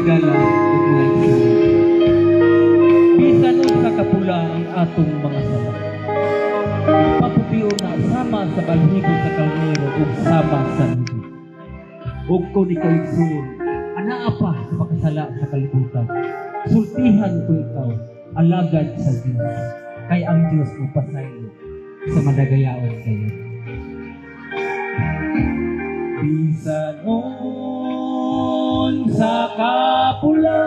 higala ug mga igsoon. Bisan sa kapula ang atong mga sala. Paputiyo na sama sa balhigo sa kalmero ug sama sa libo. Ug kung ikaw igsoon, anaa pa sa makasala sa kalibutan. Sultihan ko ikaw, alagad sa Diyos. Kay ang Diyos mo pasaylo sa madagayaon kayo. Bisan on sa kapula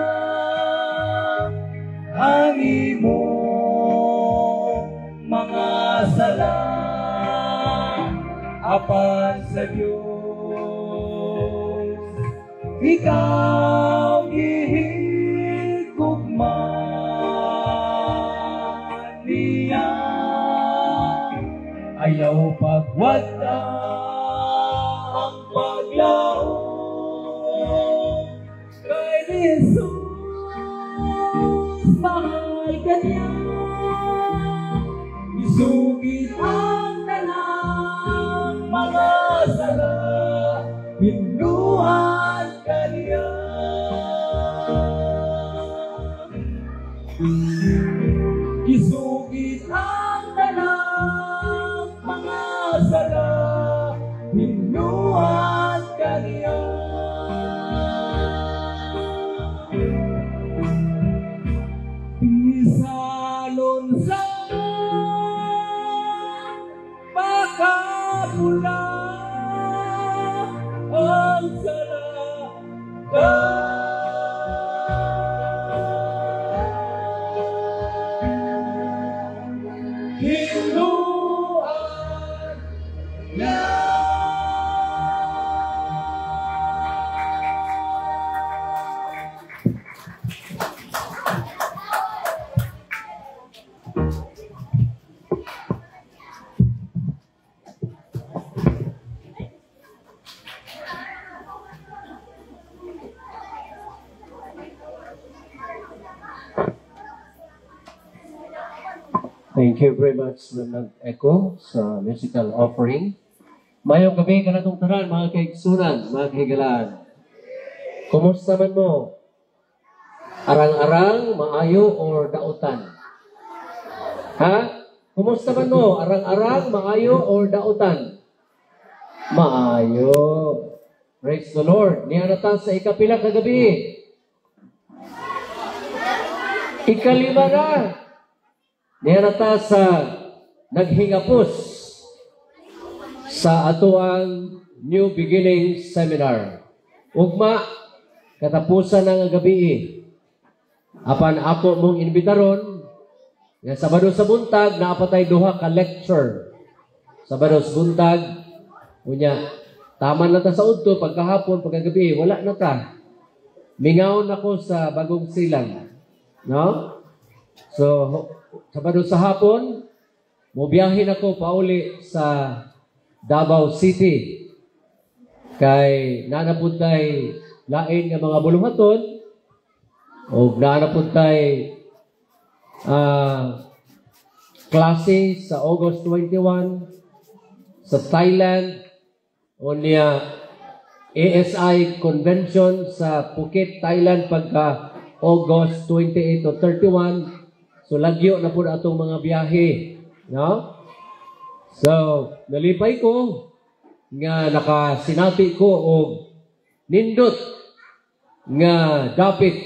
ang imo mga sala apan sa Diyos ikaw gihigugman niya ayaw pagwala ang paglaho kay Jesus mahal ka niya isugid ang tanang mga sala hinduhan ka niya isugid ang tanang mga sala hinduhan ka niya bisalon sa pakapula ang sala hinduhan niya. Thank you very much, Reverend Echo, sa musical offering. Mayong gabi ka na itong tanan, mga kaigsunan, mga kahigalaan. Kumusta man mo? Arang-arang, maayo, or dautan? Ha? Kumusta man mo? Arang-arang, maayo, or dautan? Maayo. Praise the Lord. Niya na ta sa ikapila kagabi. Ikalima na. Niya na ta sa naghingapos sa atuang New Beginning Seminar. Ugma, katapusan ng gabi. Apan ako mong inbitaron, nga Sabado sa buntag, naapatay duha ka lecture. Sabado sa buntag, unya, tama na ta sa udto, pagkahapon, pagkagabi, wala na ta. Mingaw na ko sa Bagong Silang. No? So, Sabado sa hapon, mubiyahin ako pauli sa Davao City. Kay nanapuntay lain nga mga buluhaton o nanapuntay klase sa August 21 sa Thailand o niya ASI Convention sa Phuket, Thailand pagka August 28 o 31. So, lagyo na po atong mga biyahe. No? So, nalipay ko nga nakasinati ko o nindot nga dapit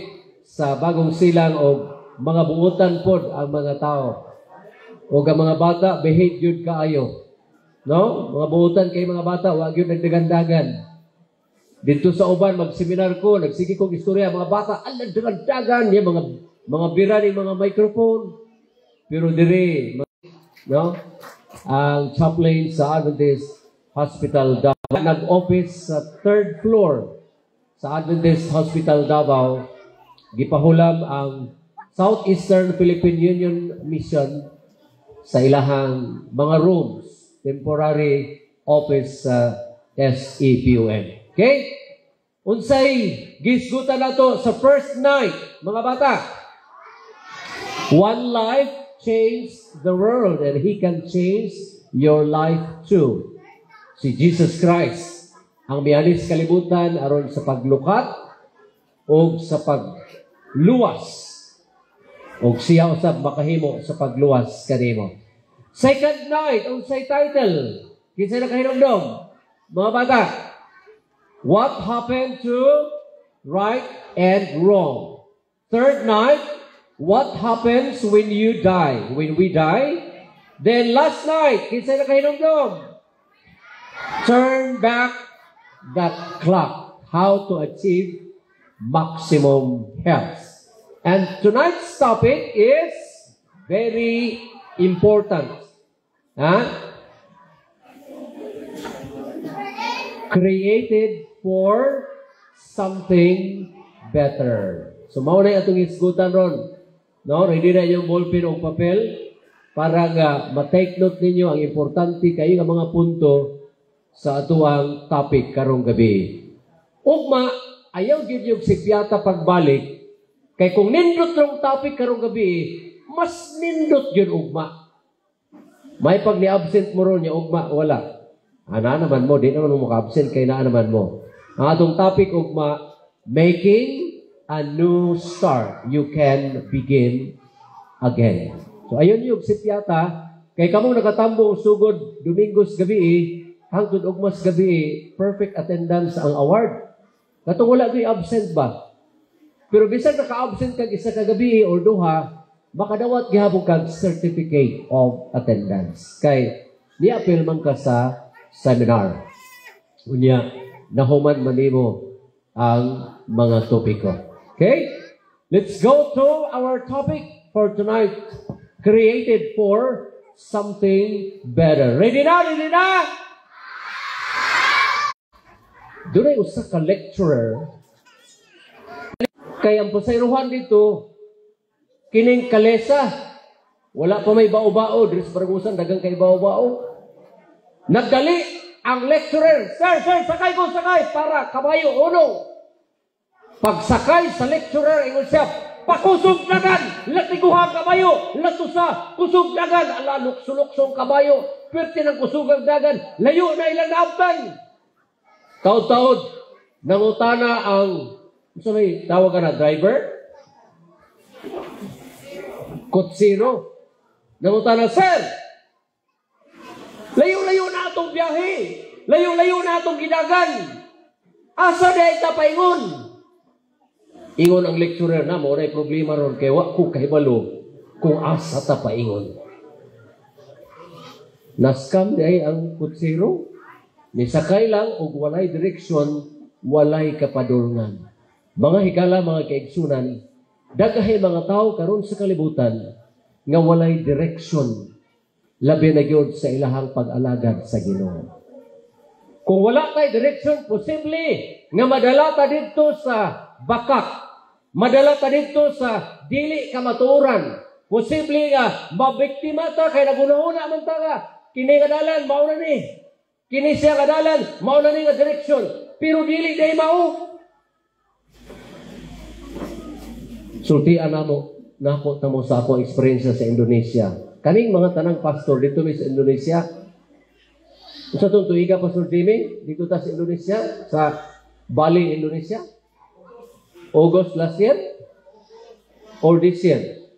sa Bagong Silang o mga buutan po ang mga tao. O ang mga bata, behave yun kaayo. No? Mga buutan kay mga bata, wag yun nagdagandagan. Dito sa uban, mag-seminar ko, nagsige kong istorya, mga bata, alam, dagan-dagan, mga bira ni mga microphone. Pero dire, no? Ang chaplain sa Adventist Hospital Davao, nag-office sa 3rd floor sa Adventist Hospital Davao, gipahulam ang Southeastern Philippine Union Mission sa ilahang mga rooms, temporary office sa SEPUN. Okay? Unsay gisgutan nato sa first night, mga bata. One life changed the world and He can change your life too. Si Jesus Christ ang mialis kalibutan aron sa paglukat o sa pagluwas. O siya usab makahimo sa pagluwas kanimo. Second night, unsay title? Kinsa nakahinumdum? Mga bata, what happened to right and wrong? Third night, what happens when you die? When we die? Then last night, kinsa nakahinumdum? Turn back that clock. How to achieve maximum health. And tonight's topic is very important. Created for something better. So, mao na atong isgutan ron. No? Ready na yung ballpen o papel para nga ma-take note ninyo ang importante kayo nga mga punto sa atuang topic karong gabi. Ugma, ayaw gyud yung sipyata pagbalik. Kay kung nindot rong topic karong gabi, mas nindot yun ugma. May pag ni-absent mo ron yung ugma, wala. Ana naman mo, di naman mo maka-absent, kay na naman mo. Ang atong topic ugma, making a new start. You can begin again. So ayun yung sipyata, kay kamong nakatambong sugod Domingos gabi, hangtod ugmas gabi, perfect attendance ang award. Katong wala do'y absent ba? Pero bisan naka-absent kag isa ka gabi or duha, makadawat gihapon kag certificate of attendance. Kay ni-appeal man ka sa seminar. Unya, nahuman man nimo ang mga topiko. Okay? Let's go to our topic for tonight. Created for something better. Ready na? Ready na? Doon ay usa ka lecturer. Kaya ang pasayruhan dito, kining kalesa, wala pa may bao-bao, Dres Baragusan, dagang kay bao-bao. Nagdali ang lecturer, Sir, sakay ko, sakay, para kabayo, uno. Pagsakay sa lecturer, ingon siya, pakusog dagan, latiguhang kabayo, latusa, kusog dagan, ala, lukso-luksong kabayo, pwerte ng kusugang dagan, layo na ilang naabtan. Taod-taod, nangutana ang, may tawag ka na, driver? Kutsiro. Nangutana, Sir, layo-layo na itong biyahe. Layo-layo na itong gidagan. Asa na itapaingon? Ingon ang lecturer na, mo na problema ron, kaya wak ko kahibalo kung asa tapaingon. Naskam di ang kutsiro. Nisakay lang o walay direksyon, walay kapadulngan. Mga higala, mga kaigsunan, dagahay mga tao karon sa kalibutan nga walay direksyon, labi na gyud sa ilahang pag-alagad sa Ginoo. Kung wala tay direksyon, posible nga madala ta didto sa bakak, madala ta didto sa dili kamatuoran, posible nga mabiktima ta kay nagunahuna man ta nga kini kadalan mao na ni. Kini siya kadalan, mao na ni nga direksyon. Pero dili day mao. Sultian nako tamo sa akong experience sa Indonesia. Kaning mga tanang pastor dito sa Indonesia. Sa tuiga Pastor Jimmy, dito ta sa Indonesia, sa Bali, Indonesia. August last year or this year.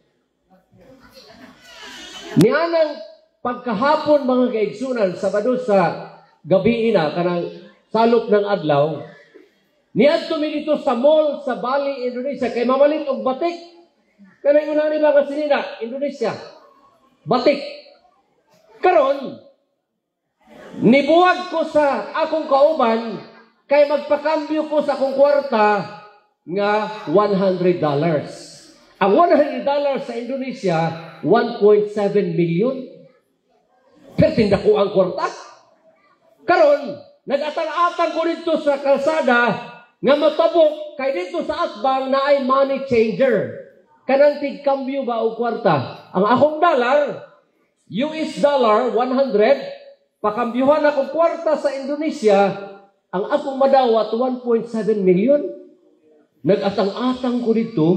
Nianang pagkahapon mga kaigsunan, Sabado sa gabi ina, kanang salop ng adlaw, niadto mi dito sa mall sa Bali, Indonesia, kay mamalit og batik. Kanang una ni mga sinina, Indonesia. Batik. Karon, nibuwag ko sa akong kauban, kay magpakambyo ko sa akong kwarta nga $100. Ang $100 sa Indonesia, 1.7 million. Pero tinda ko ang kwarta. Karon, nag-atang-atang ko dito sa kalsada nga matabok kay dito sa atbang na ay money changer. Kanang tigkambyo ba o kwarta? Ang akong dollar, US dollar, 100, pakambyuhan akong kwarta sa Indonesia, ang akong madawat, 1.7 million. Nag-atang-atang ko dito.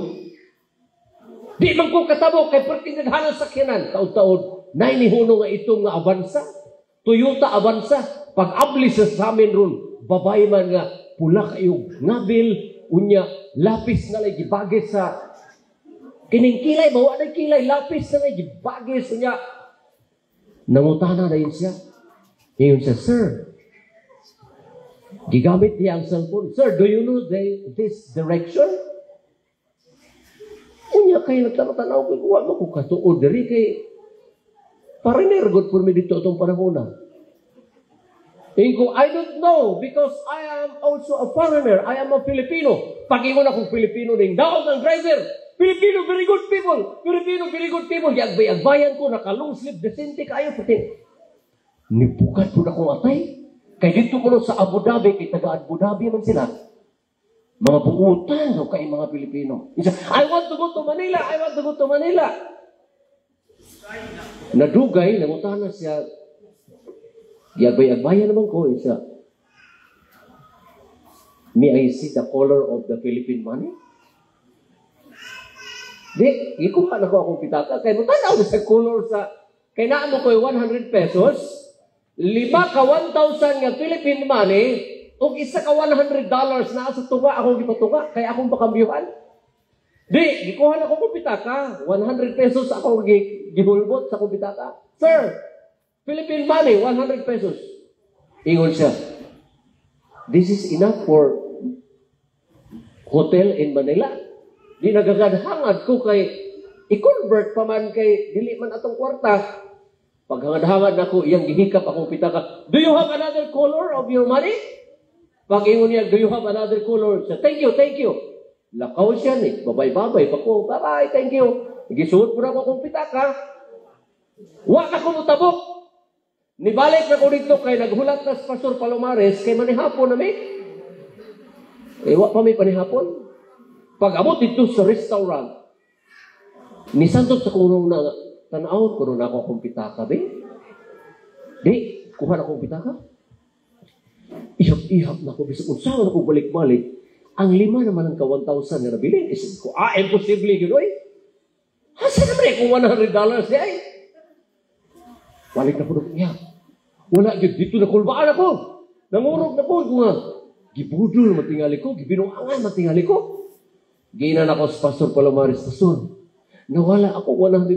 Di man ko katabok kay pertinaghanan sa kinan. Taod-taod, nainihuno nga itong nga Avanza. Toyota Avanza. Pag-abli sa amin ron, babay man nga, pula kayo, nabil, unya lapis na lay gibagis sa kining kilay, bawa na kilay, lapis na lay gibagis unya. Nangutana na yun siya. Ngayon siya, Sir, gigamit niya ang cellphone. Sir, do you know this direction? Unya kayo nagtanaw ko, kuha mo ko katuod diri kay parang nergot po mi dito itong panahon na. Ko, I don't know because I am also a foreigner. I am a Filipino. Pag-ingon akong Filipino ding daog ang driver. Filipino, very good people. Filipino, very good people. Yagbay-agbayan ko, naka-long sleeve, decente kayo. Pati, nipukat po na kong atay. Kaya dito ko sa Abu Dhabi, kay taga Abu Dhabi man sila. Mga buutan, no, kay mga Pilipino. I want to go to Manila. I want to go to Manila. Nadugay, nangutana siya. Yagbay-agbayan naman ko, isa. May I see the color of the Philippine money? Di, ikuha na ko akong pitaka. Kaya mo tanaw sa color sa, kaya naan mo ko 100 pesos, 5 ka 1,000 nga Philippine money, o isa ka $100 na sa tunga, akong gipatunga, kaya akong pakambyuhan. Di, ikuha na ko akong pitaka, 100 pesos akong gihulbot sa akong pitaka. Sir, Philippine money, 100 pesos. Ingon siya, this is enough for hotel in Manila. Di nagagadhangad ko kay i-convert pa man kay dili man atong kwarta. Pag hangad-hangad na ko, iyang gihikap akong pitaka. Do you have another color of your money? Pag ingon niya, do you have another color? Siya, thank you, thank you. Lakaw siya ni, babay-babay pa ko. Bye-bye, thank you. Gisuot po na ko akong pitaka. Wa na ko mutabok. Nibalik na ko dito kay naghulat na sa Pastor Palomares kay manihapon na may. Wa pa may panihapon. Pag abot dito sa restaurant, ni Santos sa kunong na tanaw, kuno na ako akong pitaka, be. Di, kuha na akong pitaka. Ihap-ihap na ako. Bisag kung saan ako balik-balik, ang 5 naman ang ka 1,000 na nabili. Isip ko, imposible yun, oy. Hasa naman kung $100 siya, eh. Balik na po na niya. Wala yun, dito na kulbaan ako. Nangurog na po. Nga, gibudol matingali ko, gibinuangan matingali ko. Ginan ako sa Pastor Palomares, Pastor, nawala ako $100.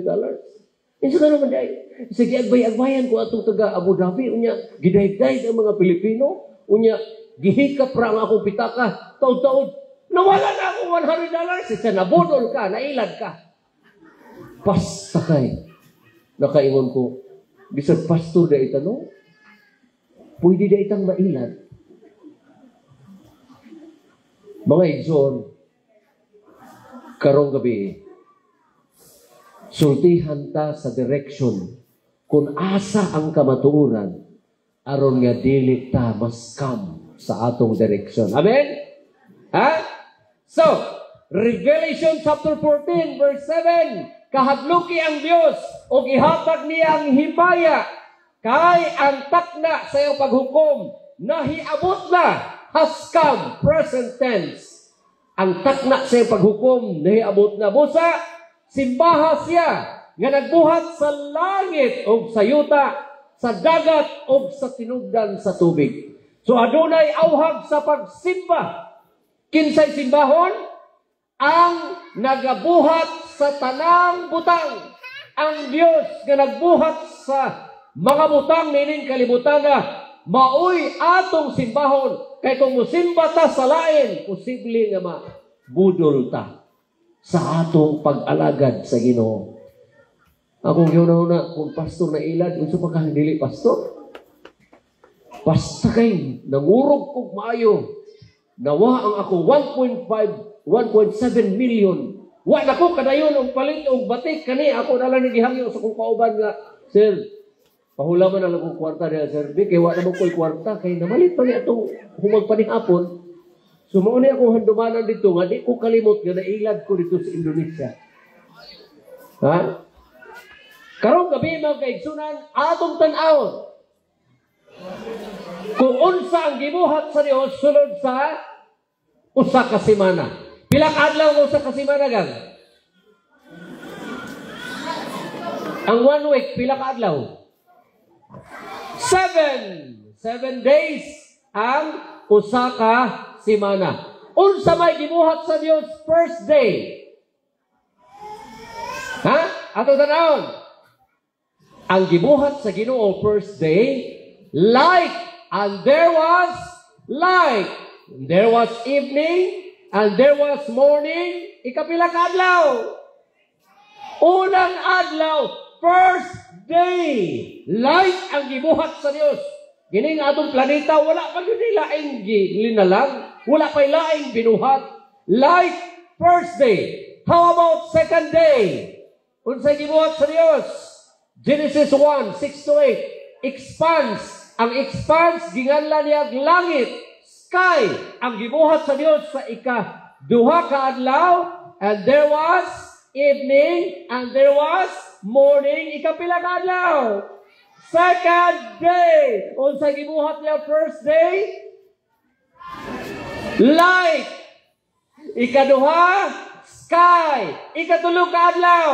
Isa ka naman dahil. Isa giagbay-agbayan ko atong taga Abu Dhabi. Unya, gidayday ang mga Pilipino. Unya, gihikap ra ang akong pitaka. Taod-taod, nawala na ako $100. Isa nabudol ka, nailad ka. Basta kay, nakaingon ko, bisag pastor na itanong, pwede na itang mailad. Mga igsoon, karong gabi, sultihan ta sa direction kung asa ang kamatuoran aron nga dili ta maskam sa atong direction. Amen? Ha? So, Revelation chapter 14 verse 7, kahadluki ang Dios o gihatag niya ang himaya kay ang takna sa iyong paghukom nahiabot na haskam present tense. Ang takna sa iyong paghukom nahiabot na busa simbaha siya nga nagbuhat sa langit o sa yuta, sa dagat o sa tinugdan sa tubig. So adunay awhag sa pagsimba. Kinsay simbahon? Ang nagabuhat sa tanang butang. Ang Dios nga nagbuhat sa mga butang nining kalibutan na maoy atong simbahon. Kay kung musimba ta sa lain, posible nga mabudol ta sa atong pag-alagad sa Ginoo. Akong giuna-una, kung pastor na ilad, unsa pa kang dili pastor? Basta kay nangurog kog maayo. Nawa ang ako 1.7 million. Wa na ko kadayon og palit og batik kani ako na lang gihangyo sa kong kauban nga, sir, pahulaman na lang kong kwarta niya, sir. Di, kaya wa na mo ko'y kwarta. Kaya namalit pa niya itong humag pa ni hapon. So, mauna akong handumanan dito nga, di ko kalimot nga nailad ko dito sa Indonesia. Ha? Karong gabi mga kaigsunan, atong tan-awon. Kung unsa ang gibuhat sa Dios sulod sa usa ka semana. Pila ka adlaw ang usa ka semana gang? Ang 1 week, pila ka adlaw? 7 days ang usa ka semana. Unsa may gibuhat sa Dios first day? Ha? Ato tanawon. Ang gibuhat sa Ginoo first day, light, and there was light. There was evening, and there was morning. Ikapila ka adlaw. Unang adlaw, first day. Light ang gibuhat sa Dios. Gining atong planeta, wala pa yun laing linalang. Wala pa laing binuhat. Light, first day. How about second day? Unsay gibuhat sa Dios? Genesis 1, 6-8. Expanse. Ang expanse, ginganlan niya langit. Sky. Ang gibuhat sa Dios sa ika-duha ka adlaw. And there was evening. And there was morning. Ikapila ka adlaw. Second day. Unsay gibuhat niya first day? Light. Ikaduha, sky. Ikatulog ka adlaw.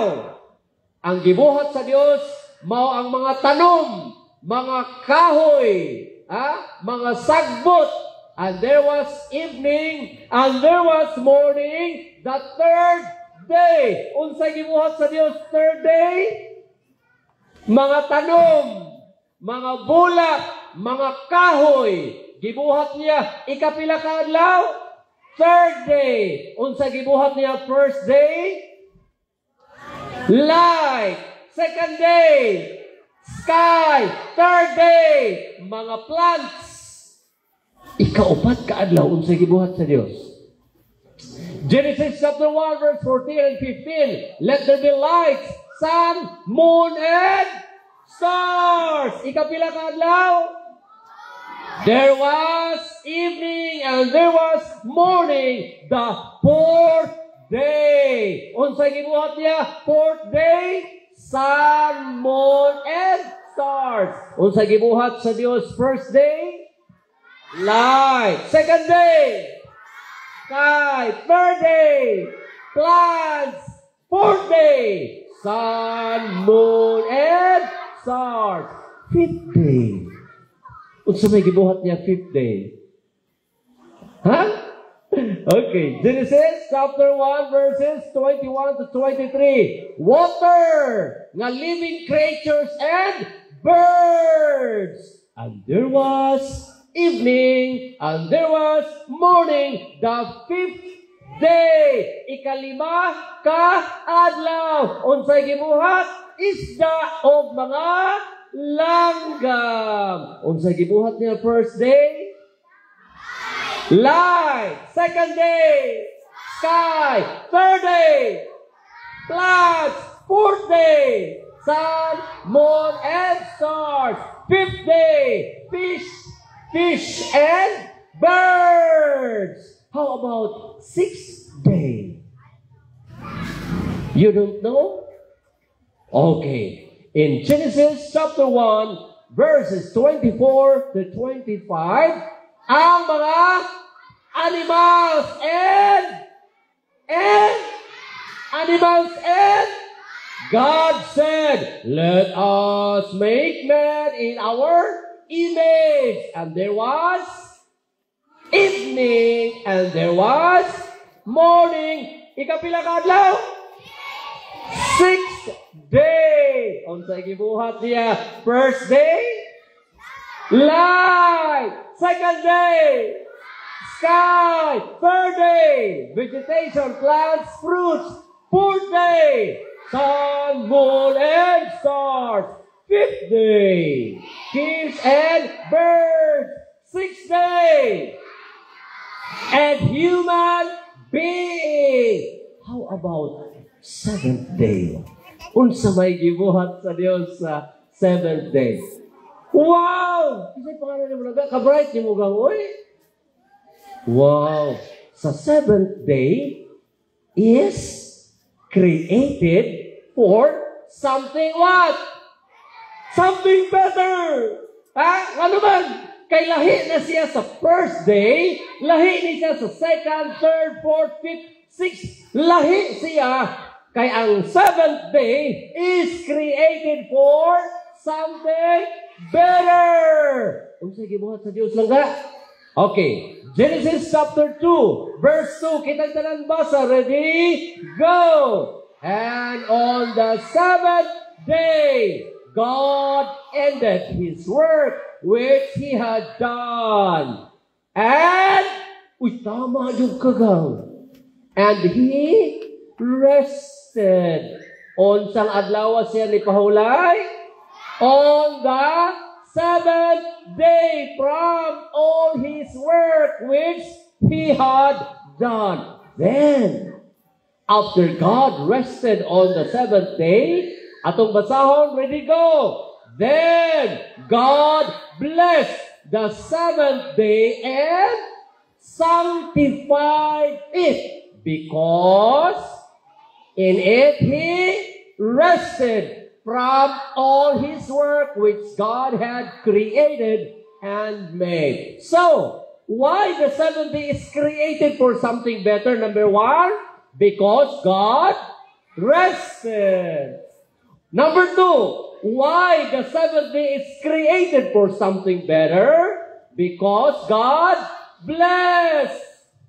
Ang gibuhat sa Dios mao ang mga tanom, mga kahoy, mga sagbot. And there was evening, and there was morning, the third day. Unsay gibuhat sa Dios third day? Mga tanom, mga bulak, mga kahoy. Gibuhat niya ikapila ka adlaw? Third day. Unsa gibuhat niya first day? Light. Second day, sky. Third day, mga plants. Ikaupat ka adlaw unsa gibuhat sa Dios? Genesis chapter 1 verse 14 and 15. Let there be lights, sun, moon, and stars. Ikapila ka adlaw? There was evening and there was morning, the fourth day. Unsay gibuhat niya? Fourth day, sun, moon, and stars. Unsay gibuhat sa Dios first day? Light. Second day, sky. Third day, plants. Fourth day, sun, moon, and stars. Fifth day. Unsa may gibuhat niya fifth day? Ha? Okay, Genesis chapter 1 verses 21 to 23. Water, nga living creatures and birds. And there was evening, and there was morning, the fifth day. Ikalima ka adlaw. Unsay gibuhat? Isda of mga langgam. Unsay gibuhat niya first day? Light. Second day, sky. Third day, plants. Fourth day, sun, moon, and stars. Fifth day, fish, and birds. How about sixth day? You don't know? Okay. In Genesis chapter 1, verses 24 to 25, ang mga animals and God said, let us make man in our image. And there was evening and there was morning. Ikapila ka adlaw? Sixth day. Unsay gibuhat niya? First day, light. Second day, sky. Third day, vegetation, plants, fruits. Fourth day, sun, moon, and stars. Fifth day, fish and birds. Sixth day, and human being. How about seventh day? Unsa may gibuhat sa Dios sa seventh day? Wow! Isa'y pangalan mo naga, ka-bright ni mo gang, oy. Wow! Sa seventh day is created for something what? Something better! Ha? Ano man? Kay lahi na siya sa first day, lahi ni siya sa second, third, fourth, fifth, sixth. Lahi siya. Kay ang seventh day is created for something better. Unsay gibuhat sa Dios lang ga? Okay. Genesis chapter 2, verse 2. Kitang tanan basa. Ready? Go! And on the seventh day, God ended His work which He had done. And, tama yung kagang. And He rested. On sang adlaw siya ni pahulay? On the seventh day from all His work which He had done. Then, after God rested on the seventh day, atong basahon, ready, go. Then, God blessed the seventh day and sanctified it, because in it He rested from all His work which God had created and made. So, why the seventh day is created for something better? Number one, because God rested. Number two, why the seventh day is created for something better? Because God blessed.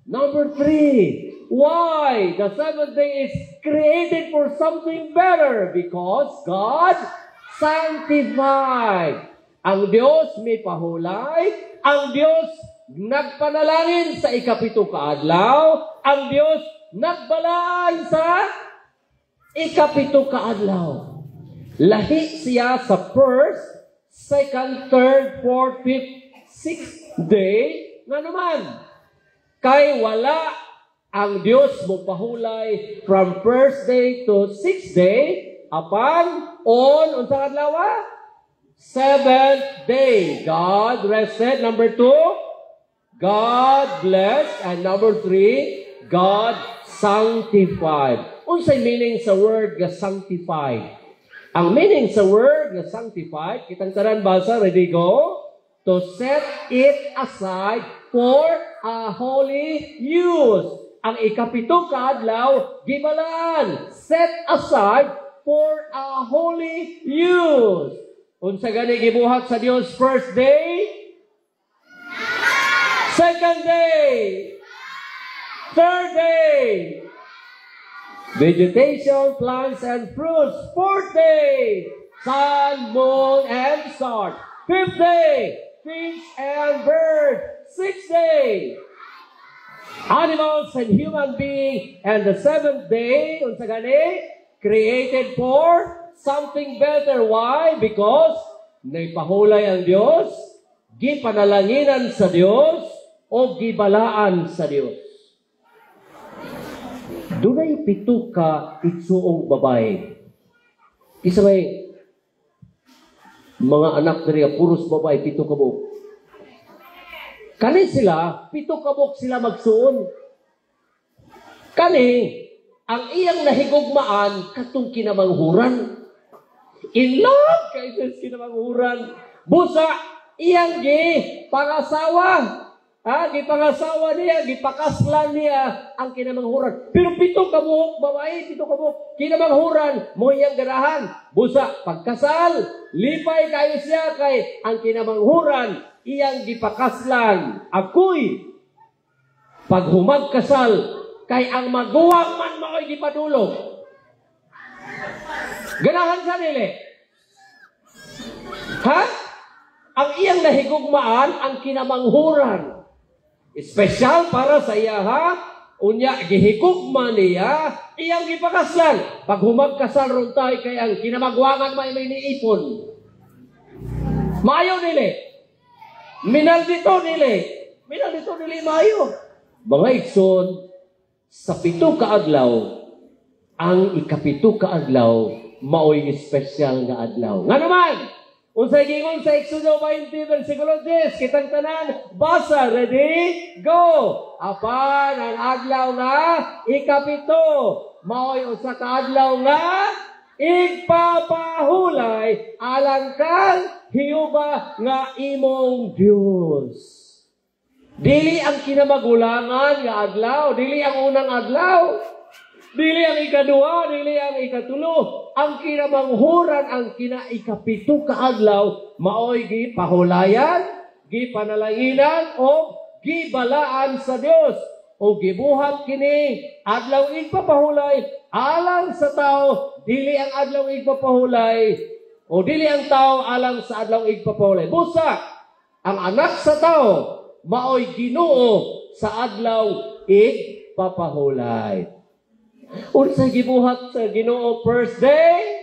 Number three, why the seventh day is created for something better? Because God sanctified. Ang Diyos may pahulay. Ang Diyos nagpanalangin sa ikapito kaadlaw. Ang Diyos nagbalaan sa ikapito kaadlaw. Lahi siya sa first, second, third, fourth, fifth, sixth day. Nga naman, kay wala ang Diyos mo pahulay from first day to sixth day, apan on unsang adlaw? Seventh day. God rested. Number two, God blessed. And number three, God sanctified. Unsay meaning sa word nga sanctified? Ang meaning sa word nga sanctified, kitang tanan basa, ready, go? To set it aside for a holy use. Ang ikapito kaadlaw, gibalaan, set aside for a holy use. Unsa gani gibuhat sa Dios first day? Second day? Third day? Vegetation, plants, and fruits. Fourth day, sun, moon, and stars. Fifth day, fish and birds. Sixth day, animals and human beings. And the seventh day, unsa gani? Created for something better. Why? Because naipahulay ang Diyos, gipanalanginan sa Diyos, o gibalaan sa Diyos. Dunay pito ka igsuong babae. Isa may mga anak diri puros babae, pito ka buok. Kani sila, pito ka buok sila magsuon. Kani, ang iyang nahigugmaan katong kinamanghuran. In love kay Diyos kinamanghuran. Busa, iyang pangasawa. Gipangasawa niya, gipakaslan niya ang kinamanghuran. Pero pito ka buhok, babae, pito ka buhok, kinamanghuran, mo iyang ganahan. Busa, pagkasal, lipay kayo siya kay ang kinamanghuran, iyang gipakaslan. Ako'y paghumagkasal, kay ang maguwang man mao'y gipadulog. Ganahan sa nila. Ha? Ang iyang nahigugmaan, ang kinamanghuran. Espesyal para sa iya, ha? Unya, gihigugma niya, iyang gipakaslan. Pag humagkasal ron tayo, kay ang kinamagwangan may niipon. Mayo nila. Minaldito nila mayo. Mga igsoon, sa pito kaadlaw, ang ikapito kaadlaw, mao'y espesyal nga adlaw. Nga naman, unsay gingon sa Exodo 20, versikulo 10, kitang tanan, basa, ready, go! Apan ang adlaw nga, ikapito, mao'y usa ka adlaw nga, igpapahulay, alang kang Hiyuba nga imong Diyos. Dili ang kinamagulangan nga adlaw, dili ang unang adlaw, dili ang ikaduha, dili ang ikatulo. Ang kinamanghuran, ang kinaikapito kaadlaw, maoy gipahulayan, gipanalanginan, o gibalaan sa Dios o gibuhat kini adlaw igpapahulay alang sa tao, dili ang adlaw igpapahulay o dili ang tao alang sa adlaw igpapahulay. Busa ang anak sa tao maoy Ginoo sa adlaw igpapahulay. Unsay gibuhat sa Ginoo first day?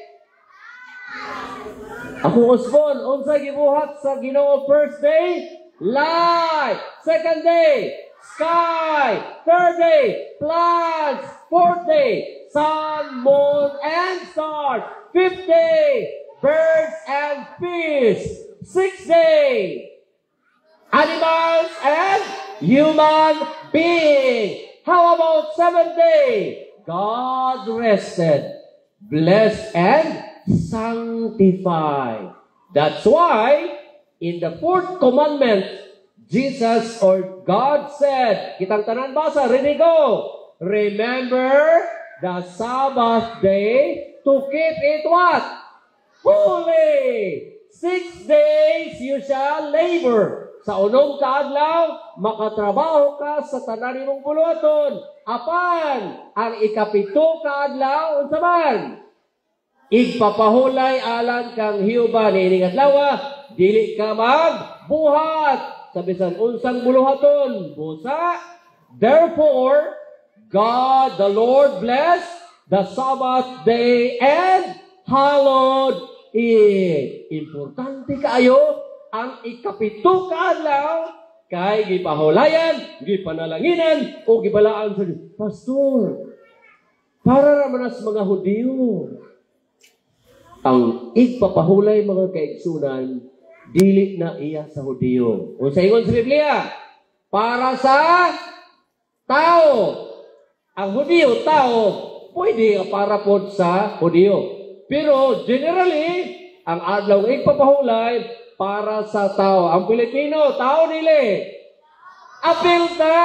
Ako Osbon, unsay gibuhat sa Ginoo first day? Light. Second day, sky. Third day, plants. Fourth day, sun, moon, and stars. Fifth day, birds and fish. Sixth day, animals and human beings. How about seventh day? God rested, blessed, and sanctified. That's why, in the fourth commandment, Jesus or God said, kitang tanan basa, rinig ko, remember the Sabbath day to keep it what? Holy! 6 days you shall labor. Sa unong kaadlaw, makatrabaho ka sa tanan nimong buluhaton. Apan, ang ikapito kaadlaw, unsa man? Igpapahulay alang kang Hiuba ni ining adlaw, dili ka magbuhat sa bisan unsang buluhaton. Busa, therefore, God the Lord bless the Sabbath day and hallowed it. Importante kaayo ang ikapito kaadlaw kay gipahulayan, gipanalanginan o gibalaan sa Dios. Pastor, para raman sa mga Hudiyo. Ang igpapahulay mga kaigsunan, dili na iya sa Hudiyo. O sa ingon sa Biblia, para sa tao. Ang Hudiyo, tao, pwede para po sa Hudiyo. Pero generally, ang adlaw igpapahulay para sa tao. Ang Pilipino, tao nila. Apil ta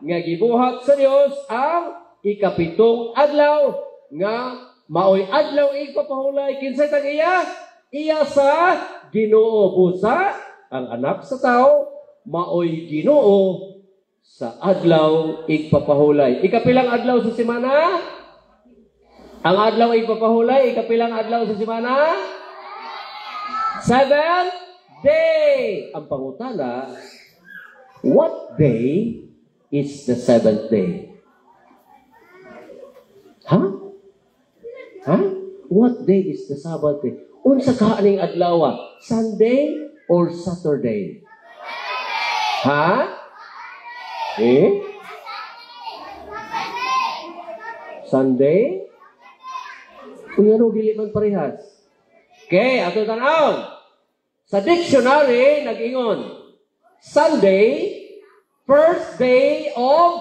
nga gibuhat sa Dios ang ikapitong adlaw nga maoy adlaw igpapahulay. Kinsay tag iya? Iya sa Ginoo. Busa ang anak sa tao maoy Ginoo sa adlaw igpapahulay. Ikapilang adlaw sa semana? Ang adlaw igpapahulay, ikapilang adlaw sa semana? 7th day. Ang pangutana, what day is the 7th day? Huh? What day is the Sabbath day? Unsa kaaning adlaw? Sunday or Saturday? Ha? Sunday? Kung ano, dili man parehas. Okay, ato tanawon. Sa dictionary, nag-ingon, Sunday, first day of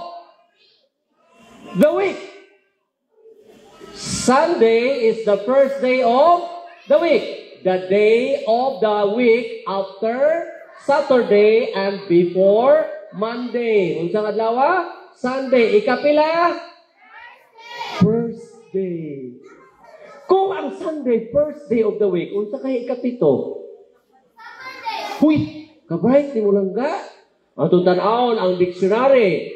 the week. Sunday is the first day of the week. The day of the week after Saturday and before Monday. Unsang adlaw? Sunday. Ikapila? First day. Kung ang Sunday, first day of the week, unsa kay ikapito? Huy, kabait ni mo lang ga. Atong tan-awon ang dictionary.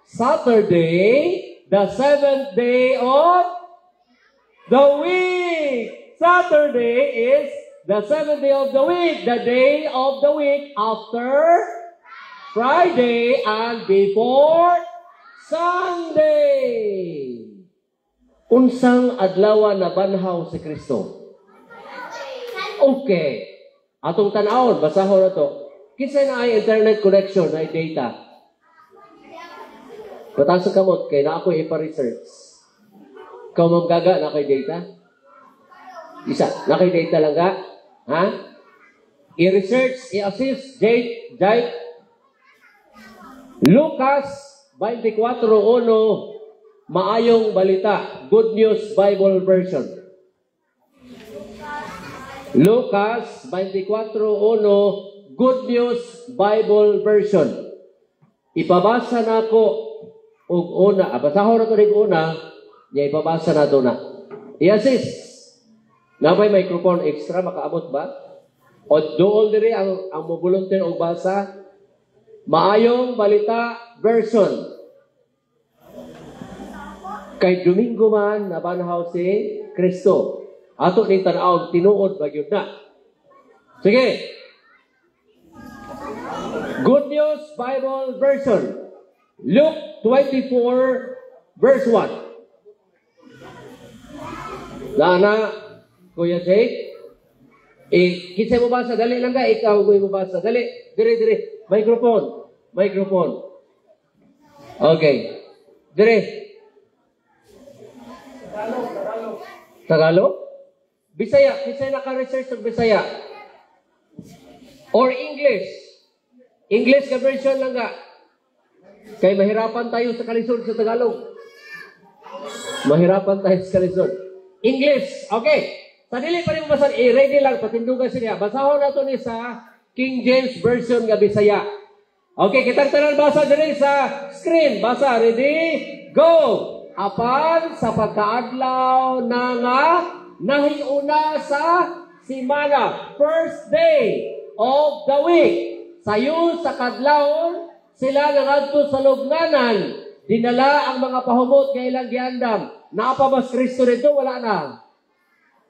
Saturday, the 7th day of the week. Saturday is the 7th day of the week. The day of the week after Friday and before Sunday. Unsang adlaw na banhaw si Kristo? Okay. Atong tan-awon, basahon na to. Kinsa na ay internet connection, na ay data. Pataas ang kamot, kay na ako ipa-research. Ikaw mamgaga, na kay data? Isa, na kay data lang ka? Ha? I-research, i-assist, Jake. Lucas 24:1, maayong balita. Good News Bible Version. Lucas 24:1, Good News Bible Version. Ipabasa na ko og una. Basahon na ko rin una. Niya ipabasa na ito na. I-assist. Na may microphone extra, makaabot ba? O doon diri ang volunteer og basa. Maayong Balita version. Kay Domingo man nabanhaw si Kristo. Ato ning tan-aw tinuod bagyod na. Sige. Good News Bible version. Luke 24 verse 1. Dana, Kuya Jake. Kinsa mo basa? Dali lang ka. Ikaw mo basa. Dali. Dire. Microphone. Okay. Dire. Tagalog? Bisaya. Kinsa naka-research ng Bisaya? Or English? English ka version lang ka. Kaya mahirapan tayo sa kalisod sa Tagalog. English. Okay. Sadili pa rin basa. Ready lang. Patindugan siya. Basahon na ito ni sa King James Version nga Bisaya. Okay. Kitang tanan basa din sa screen. Basa. Ready? Go! Apan sa pagkaadlaw na nga nahiuna sa simana. First day of the week. Sayo sa kadlawon, sila nangadto sa lubnganan. Dinala ang mga pahumot nga ilang giandam. Naapabas Kristo dito? Wala na.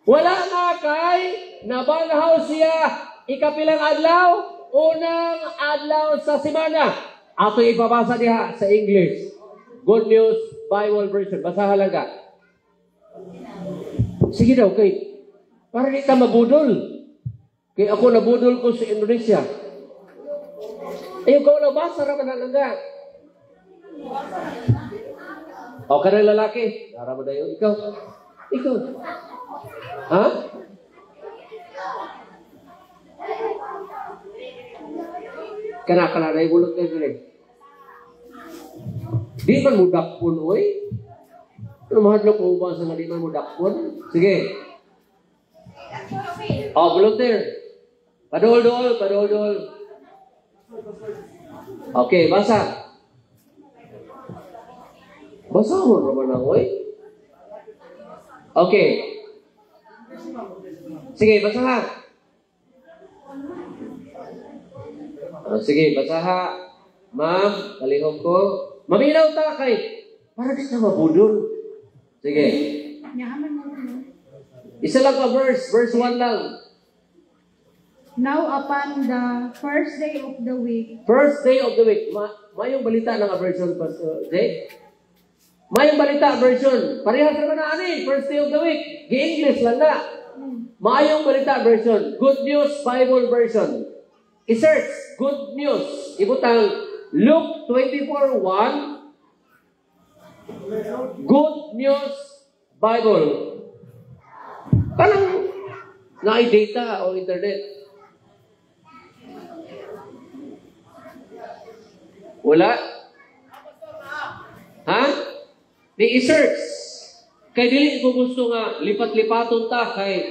Wala na kay nabanhaw siya ikapilang adlaw, unang adlaw sa semana. Ato ipabasa diha sa English. Good News Bible version. Basahan lang ka. Sige daw, kay para di ka mabudol. Kay ako nabudol ko sa Indonesia. Ayun ko na basa ra man lang ka. O kanang lalaki. Dara mo dayon ikaw. Ha? Kana na ibulot na dili. Di man mo dakpon, oy. Ano mahadlok mo ba sa di man mo dakpon? Sige. Volunteer. Padol. Okay, basa. Basa mo naman na, oy. Okay. Sige, basa ha. Sige, basa ha. Ma'am, kalihog ko. Maminaw ta kay para di ka mabudol. Sige. Isa lang pa verse 1 lang. Now upon the first day of the week. First day of the week. Mayong balita na nga version, Pastor Jay? Mayong balita version. Parehas naman na ani. First day of the week. Gi-English lang na. Mayong balita version. Good News Bible version. I-search. Good News. Ibutang Luke 24:1. Good News Bible. Parang na-data o internet. Wala? Ha? Di i-search. Kay dili ko gusto nga lipat-lipaton ta kay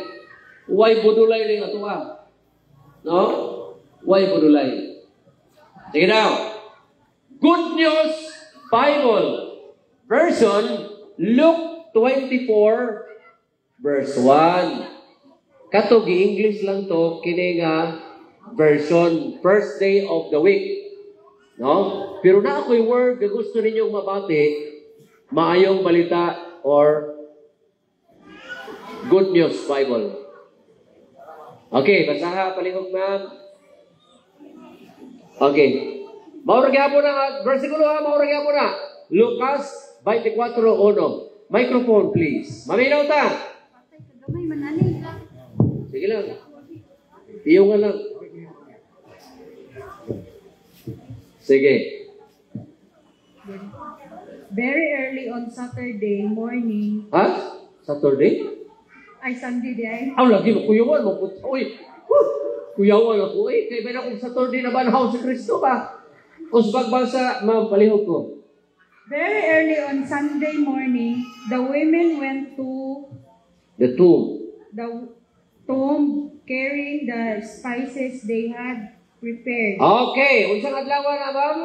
way budulay ning atuwa. No? Way budulay. Sige daw. Good News Bible version Luke 24 verse 1. Kato gi-English lang to kini nga version first day of the week. No? Pero na ako'y word na gusto ninyong mabati, maayong balita or Good News Bible. Okay, basaha, palihog ma'am. Okay. Mauragya po na, versikulo ha, mauragya po na. Lucas 24:1. Microphone, please. Maminaw ta. Sige lang. Iyo nga lang. Sige. Very early on Saturday morning. Ha? Saturday? Ay, Sunday di ay. Lagi mo, kuyawan mo. Uy, kuyawan ako. Kaya ba na kung Saturday na banhaw si Kristo ba? Usbag bangsa, ma'am, palihog ko. Very early on Sunday morning, the women went to The tomb carrying the spices they had prepared. Okay, unsang adlaw na ma'am?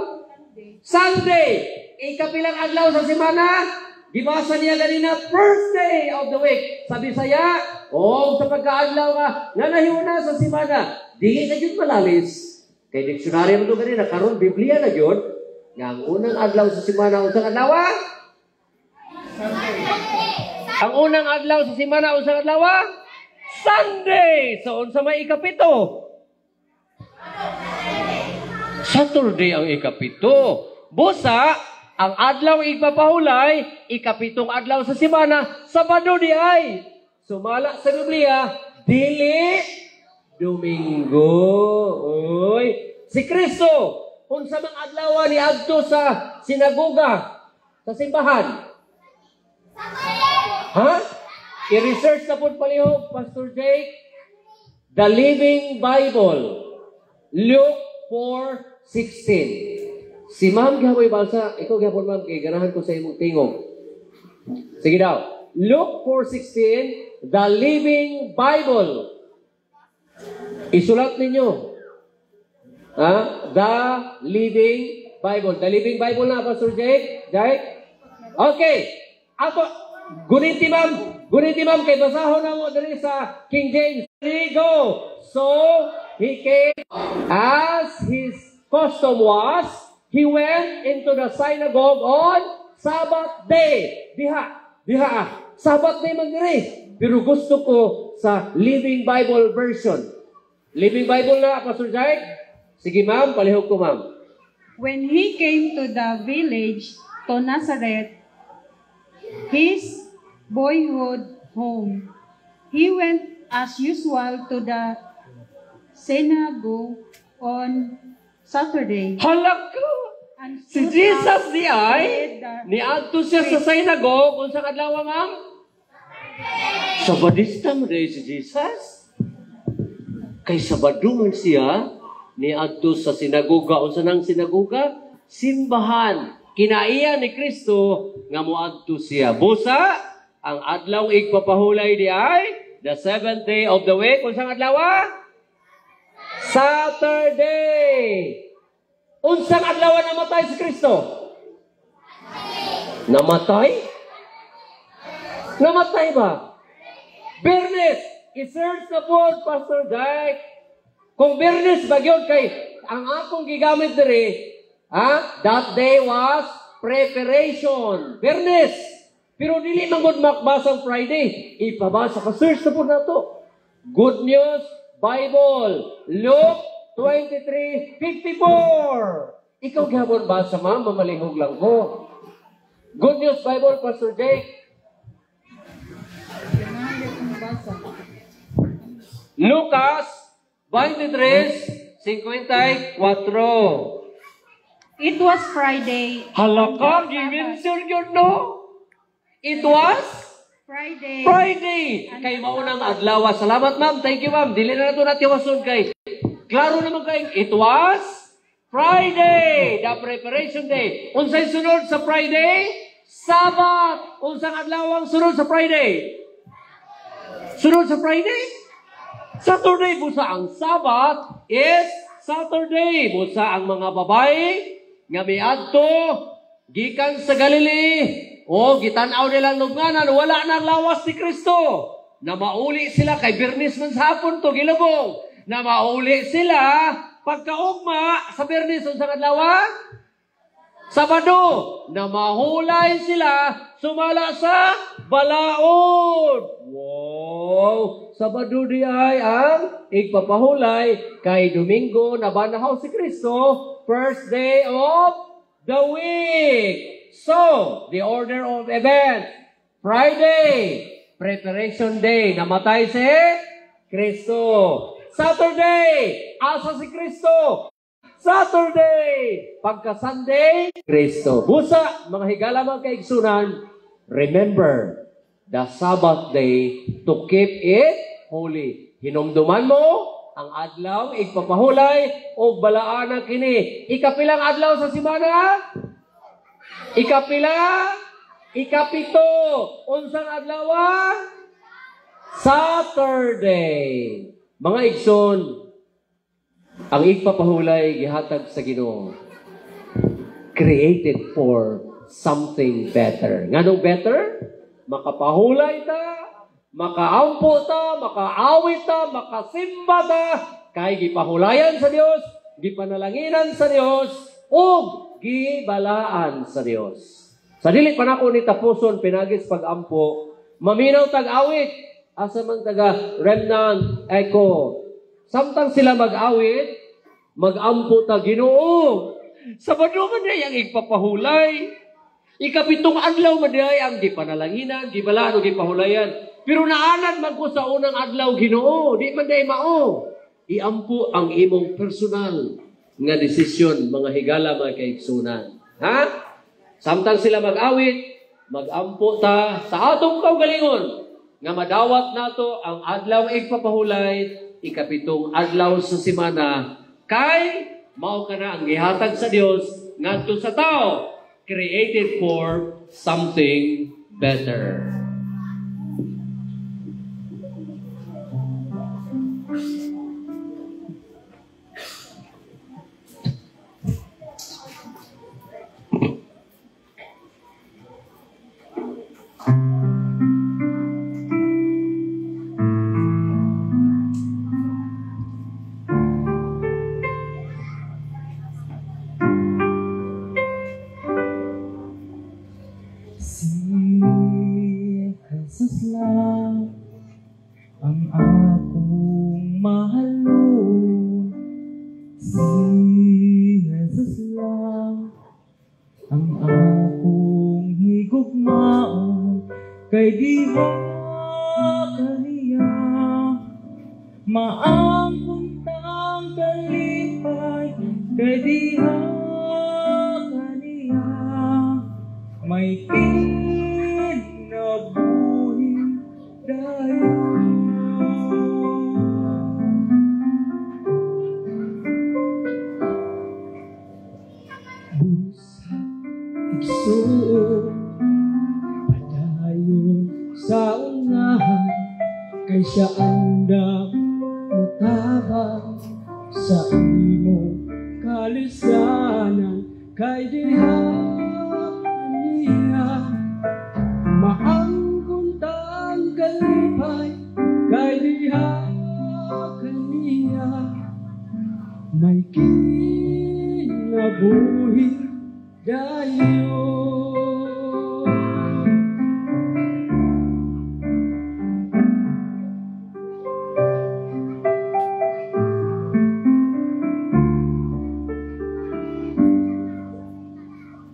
Sunday. Ikapilang adlaw sa semana. Gibasa niya ganina, first day of the week. Sa Bisaya, sa pagkaadlaw nga nahiuna sa semana. Dili na yun malalis. Kay diksyonaryo mo kanina, karon Biblia na yun, nga ang unang adlaw sa simana, unsang adlaw? Ang unang adlaw sa simana, unsang adlaw? Sunday! So, unsa may ikapito? Saturday ang ikapito. Busa, ang adlaw igpapahulay, ikapitong adlaw sa simana, Sabado di ay. Sumala sa Biblia, dili Domingo. Oy, si Kristo, unsa mang adlaw ni adto sa sinagoga, sa simbahan? Ha? I-research na po palihog, Pastor Jake. The Living Bible. Luke 4:16. Si Ma'am Gaboy Balsa, ikaw gapon Ma'am, kay ganahan ko sa imong tingog. Sige daw. Luke 4:16, The Living Bible. Isulat ninyo. Ha? The Living Bible. The Living Bible na, Pastor Jake? Jake? Okay. Ako, guniti ma'am, kay basahon na mo dali sa King James. Here we go. So, he came as his custom was, he went into the synagogue on Sabbath day. Diha. Sabbath day man diri. Pero gusto ko sa Living Bible version. Living Bible na, Pastor Jake? Sige ma'am, palihog ko ma'am. When he came to the village to Nazareth, his boyhood home, he went as usual to the synagogue on Saturday. Halaka! And Si stood Jesus up di ay, with the niadto siya sa synagogue, kung sa kadlaw ma'am? Sabadista mo dahil si Jesus. Kay Sabado man siya, niadto sa sinagoga, o sa nang sinagoga? Simbahan. Kinaiya ni Kristo, nga muadto siya. Busa, ang adlaw igpapahulay di ay, the 7th day of the week, kung saan adlaw? Saturday. Unsang adlaw namatay si Kristo? Namatay? Namatay ba? Bernes, i-search na po, Pastor Jake. Kung Bernes bagyon kay, ang akong gigamit diri, that day was preparation. Bernes. Pero dili man gud makbasa Friday. Ipabasa ka, search na po na to. Good News Bible, Luke 23:54. Ikaw gabon basa ma'am, mamalihog lang ko. Good News Bible, Pastor Jake. Lucas 23:54. It was Friday. Halaka, gimension yun, no? It was Friday. Kay maunang adlaw. Salamat, ma'am. Thank you, ma'am. Dili na ito natiwason kay. Klaro naman kay. It was Friday. The preparation day. Unsay sunod sa Friday? Sabbath. Unsang adlaw ang sunod sa Friday? Sunod sa Friday? Saturday. Busa ang Sabbath is Saturday. Busa ang mga babae nga miadto gikan sa Galilee. Gitan-aw nilang lugnanan, wala na lawas ni Kristo. Na mauli sila, kay Bernes man sa hapon to, gilabong. Na mauli sila, pagkaugma, sa Bernes, sa adlaw? Sabado. Na mahulay sila, sumala sa balaod. Wow! Sabado di ay ang igpapahulay, kay Domingo, nabanahaw si Kristo, first day of the week. So, the order of events. Friday, preparation day. Namatay si Kristo. Saturday, asa si Kristo. Saturday, pagka-Sunday, Kristo. Busa, mga higala mga kaigsunan, remember the Sabbath day to keep it holy. Hinumduman mo ang adlaw, igpapahulay, o balaan na kini. Ikapilang adlaw sa simana? Ikapila? Ikapito. Unsang adlaw? Saturday. Mga igsoon, ang igpapahulay gihatag sa Ginoo. Created for something better. Nganong better? Makapahulay ta, makaampo ta, makaawit ta, makasimba ta, kay gipahulayan sa Dios gipanalanginan sa Dios ug gibalaan sa Dios. Sa dili pa nako ni tapuson pinagis pag-ampo, maminaw tag-awit asa man taga remnant echo. Samtang sila mag-awit, mag-ampo ta Ginoo. Sabado man day ang igpapahulay. Ikapitong adlaw man day ang gipanalanginan, gibalaan ug gipahulayan. Pero naanan man ko sa unang adlaw Ginoo, di man day mao. Iampo ang imong personal nga desisyon, mga higala, mga kaigsunan. Ha? Samtang sila mag-awit, mag-ampo ta sa atong kaugalingon nga madawat nato ang adlaw igpapahulay, ikapitong adlaw sa semana, kay mao kana ang gihatag sa Dios ngadto sa tao, created for something better. Jesus lang ang akong mahalon. Si Jesus lang ang akong higugmaon. Kay diha kaniya maangkong tang kalipay. Kay diha kaniya may kinabuhi dayon. Busa igsuon padayon sa ungahan, kay siya andam mutabang sa imong kalisanan. Kay diha niya maangkong tang kalipay. Kay diha kaniya may kinabuhi dayon.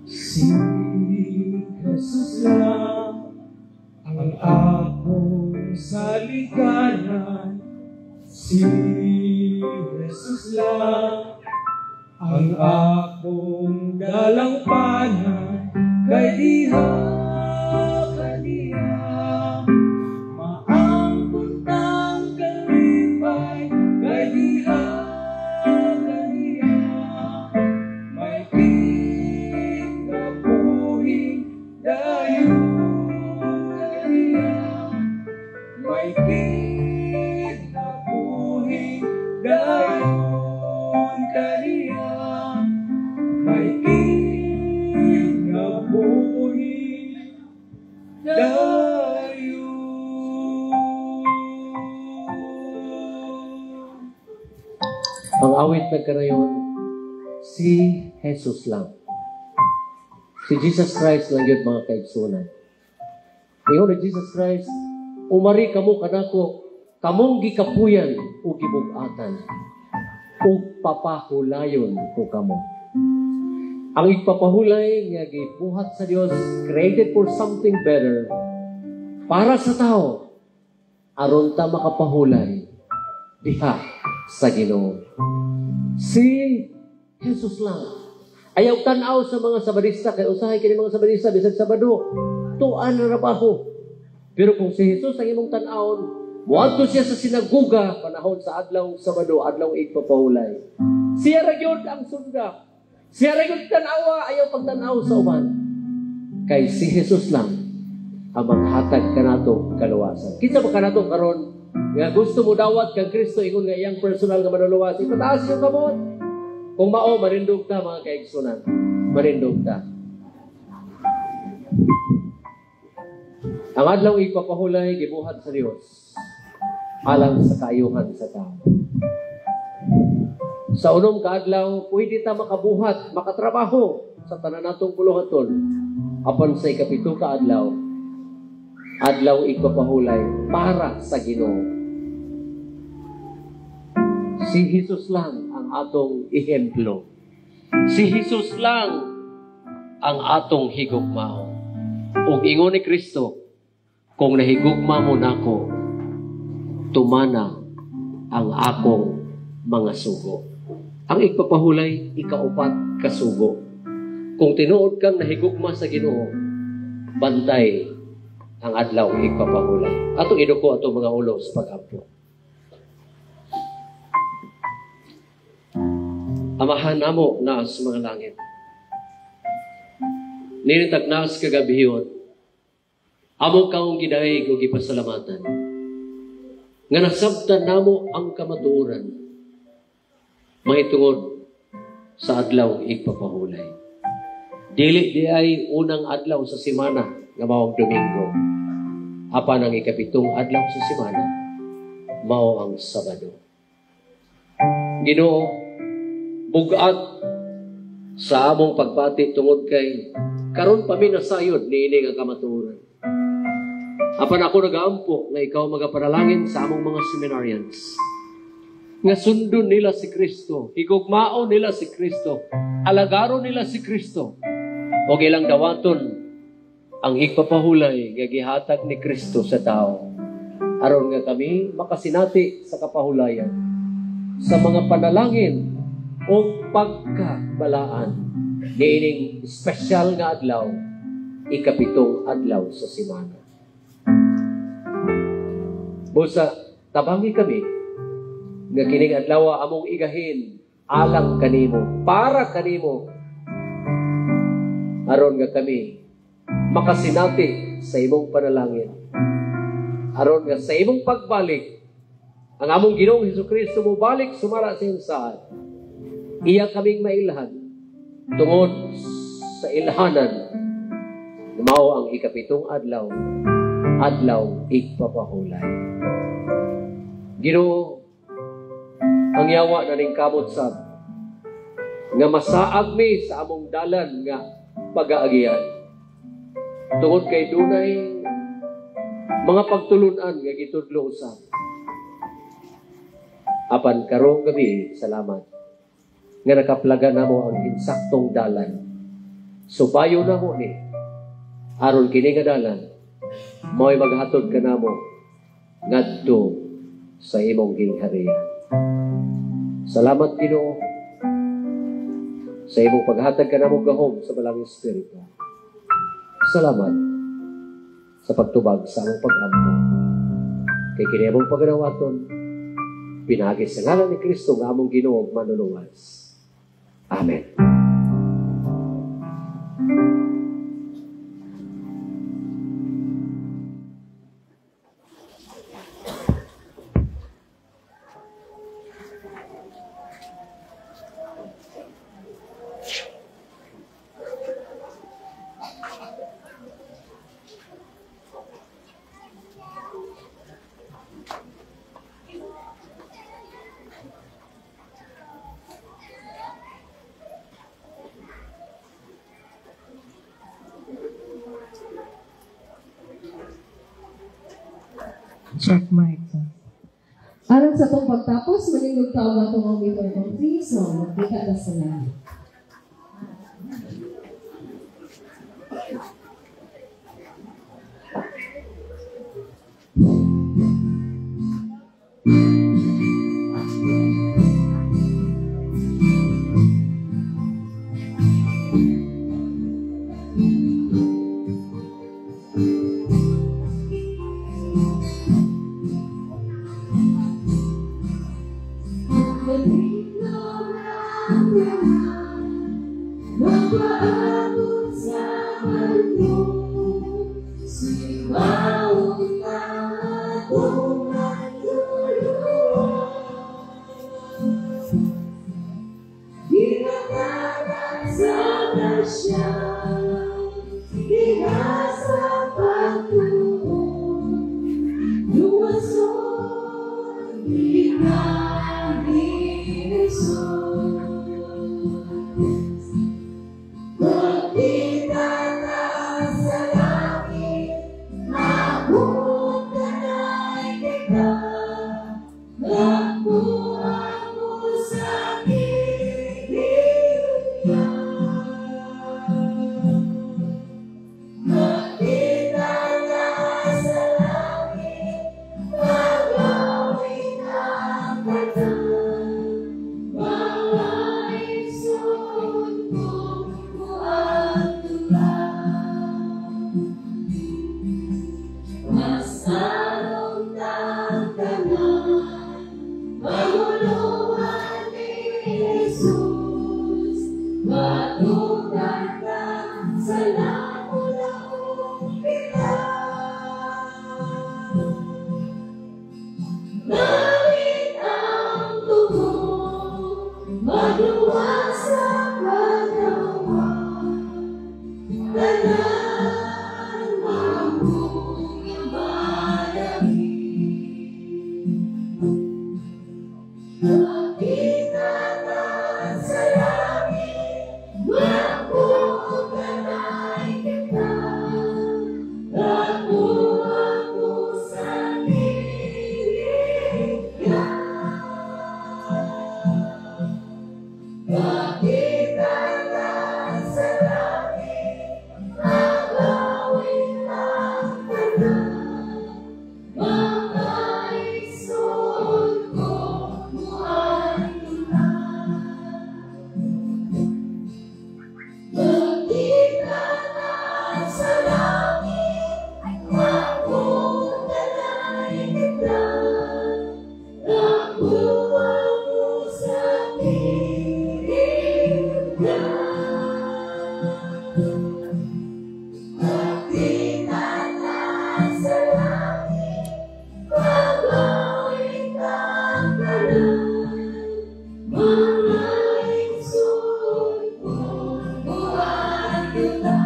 Si Jesus lang ang akong salikanan. Si Jesus lang ang akong dalampanan. Kay diha kaniya maangkong tang kalipay. Kay diha kaniya may kinabuhi dayon. Kaniya may kinabuhi dayon. Kaniya may kinabuhi dayon. Ang awit na karayon, si Jesus lang. Si Jesus Christ lang yun, mga kaigsunan. Ngayon na Jesus Christ, umari kamo kanako, kamong gikapuyan o gibugatan, o papahulayon ko kamo. Ang ipapahulay nga gibuhat sa Dios, created for something better, para sa tao, aron ta makapahulay diha sa Ginoo. Si Jesus lang. Ayaw tanaw sa mga sabadista, kay usahay kini mga sabadista bisag Sabado, tuan na trabaho. Pero kung si Jesus ang imong tan-awon, muadto siya sa sinaguga panahon sa adlaw Sabado, adlaw igpapahulay. Siya ra gyud ang sunda. Siya ra gyud tan-awa, ayaw pagtan-aw sa uban. Kay si Jesus lang ang maghatag kanato kaluwasan. Kinsa ba kanato karon nga gusto mo dawat kang Kristo ingon nga iyang personal nga manuluwas, ipataas yung kamot. Kung mao, marindog ta mga kaigsunan. Marindog ta. Ang adlaw ipapahulay, gibuhat sa Dios alang sa kaayuhan sa tao. Sa unom ka adlaw, pwede ta makabuhat, makatrabaho sa tanan natong buluhaton. Apan sa ikapito ka adlaw, adlaw igpapahulay para sa Ginoo. Si Jesus lang ang atong ehemplo. Si Jesus lang ang atong higugmao. Ug ingon ni Kristo, kung nahigugma mo nako, tumana ang akong mga sugo. Ang igpapahulay, ikaupat kasugo. Kung tinuod kang nahigugma sa Ginoo, bantay ang adlaw igpapahulay. Atong iduko atong mga ulo sa pag-ampo. Amahan namo na sa mga langit. Ninitag na sa kagabihon, amo kaong gidayeg o gipasalamatan. Nga nasabtan namo ang kamatuoran, mahitungod sa adlaw igpapahulay. Dili di ay unang adlaw sa semana nga maong Domingo. Apan ang ikapitong adlaw sa semana, mao ang Sabado. Ginoo, bugat sa among pagbati tungod kay karon pa mi nasayod niini nga kamatuoran. Apan ako nagaampo nga ikaw magapanalangin sa among mga seminarians. Nga sundon nila si Kristo, higugmao nila si Kristo, alagaro nila si Kristo. O ilang dawaton ang igpapahulay nga gihatag ni Kristo sa tao. Aron nga kami makasinati sa kapahulayan sa mga panalangin o pagkabalaan niining special nga adlaw, ikapitong adlaw sa semana. Busa, tabangi kami nga kining adlaw among igahin alang kanimo, para kanimo, aron nga kami makasinati sa imong panalangin, aron nga sa imong pagbalik ang among Ginoong Hesukristo mo balik sumara sa insaad, iya kaming mailhan tungod sa ilhanan na mao ang ikapitong adlaw, adlaw igpapahulay. Ginoo, ang yawa na ning kamot sab nga masaag mi sa among dalan nga pag-aagian. Tungod kay dunay mga pagtulunan nga gitudlo usab. Apan karong gabi, salamat nga nakaplaga namo ang insaktong dalan. Subayo na mo ni aron kini nga dalan mo'y maghatod ka namo ngadto sa imong gingharian. Salamat Ginoo sa imong paghatag ka namo gahom sa balang Espiritu. Salamat sa pagtubag sa among pag-ampo. Kay kini among paganawaton, pinagi sa ngalan ni Kristo nga among Ginoo manuluwas. Amen. Check mic. Aron sa itong pagtapos, maningog taon na itong auditor ng free, so magkita na sila. Thank you. Masalong tanggalan, maguluhan ni Jesus, matugan ka sa lamu-lamong kita. Balik ang tubo, magluwas sa katawan, tanan mamong imadami. Kapitanan sa langit, magbuong kanay kita, tapuan mo sa piling ka. Kapitanan sa langit, magawin ang tanan, mga igsoon ko, muan kita. Kapitanan sa langit, magbuong kanay kita, tapuan mo sa piling ka. Kapitanan sa langit, magawin ang tanan, mga igsoon ko, muan kita.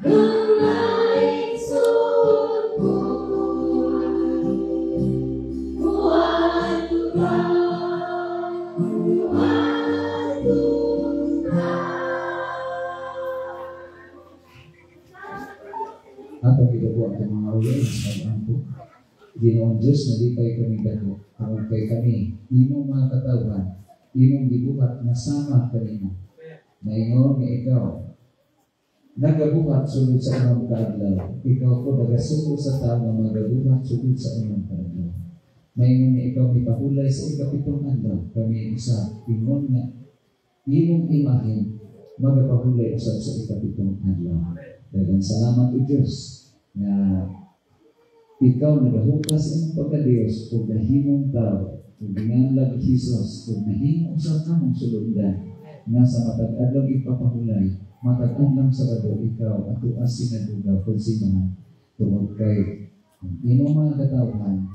Mga igsoon ko, muan kita. Muan kita. Ato gibubuhat ang mga ulo sa pag-ampo. Ginoong Diyos na di kay kami dako, aron kay kami, imong mga katawhan, imong gibuhat na sama kanina. Naingon nga ikaw, nagabuhat sulod sa unang kaadlaw, ikaw po nagasulod sa tao na magabuhat sulod sa unang kaadlaw. Naingon nga ikaw ipahulay sa ikapitong adlaw, kami isa, ingon nga, imong imahin, magapahulay usab sa ikapitong adlaw. Daghang salamat o Diyos na ikaw nagahukas ang pagka-Diyos o nahimong tao o ginganlag Jesus o nahimong sa tamang sulundan nga sa matag-adlaw ipapahulay, matag-adlaw Sabado ikaw at tuas sinadugaw kung sinuman tungod kay imong mga katawhan,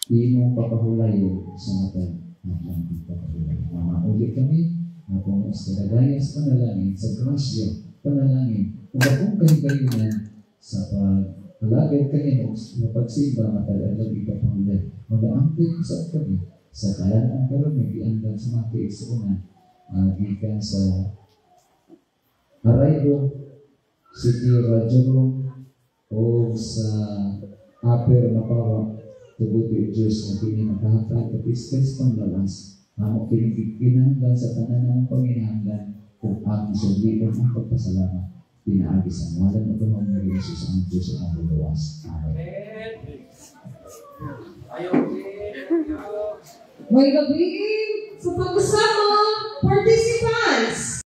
imong papahulayo sa matag-adlaw ipapahulay. Mamauli kami na kung sa kadagayas panalangin, sa grasya panalangin, kung akong kahigayunan sa pag-alagay kanino sa pagsimba matag-adlaw ipapahulay, mag-aangkin sa kami sa kalan ang karon may giandang sa mga kaigsuunan gikan sa Araybo, City Radyo o sa Upper Mapawa, tubuti Diyos na kini makahatag kapiskes panglawas, amo kini kinahanglan sa tanan ng panginahanglan kung ang sulipan ang pagpasalamat. Pinaagi sa ngalan ng Panginoon na Jesus ang Diyos ang luluwas. Amen. May gabi sa pag-usama participants.